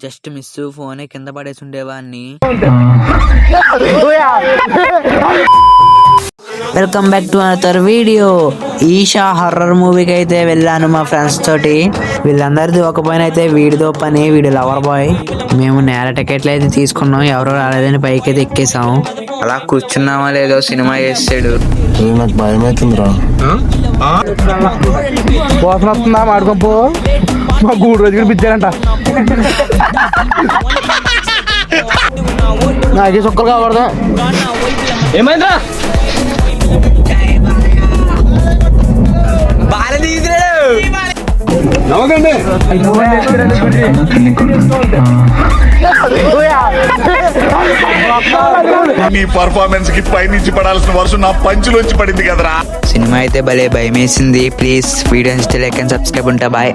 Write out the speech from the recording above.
Just miss, ఫోనే కింద పడేసి ఉండేవాడిని. Welcome back to another video. Eesha horror మూవీకి అయితే వెళ్ళాను మా ఫ్రెండ్స్ తోటి. వీళ్ళందరిది ఒక పని అయితే వీడితో పని, వీడు లవర్ బాయ్. మేము నేల టికెట్లు అయితే తీసుకున్నాం, ఎవరో రాలేదని పైకి అయితే ఎక్కేసాం. అలా కూర్చున్నామా లేదో సినిమా చేసాడు. నాకు భయం అవుతుందిరా. కోసం వస్తుందా మాడుకోపో, మా గూడు రోజు పిచ్చారంట. నాకే సుక్కలు కావడదా ఏమైందా? నీ పర్ఫార్మెన్స్ కి పైనుంచి పడాల్సిన వర్షం నా పంచులోంచి పడింది కదరా. సినిమా అయితే భలే భయం వేసింది. Please video like and subscribe ఉంటా. బాయ్.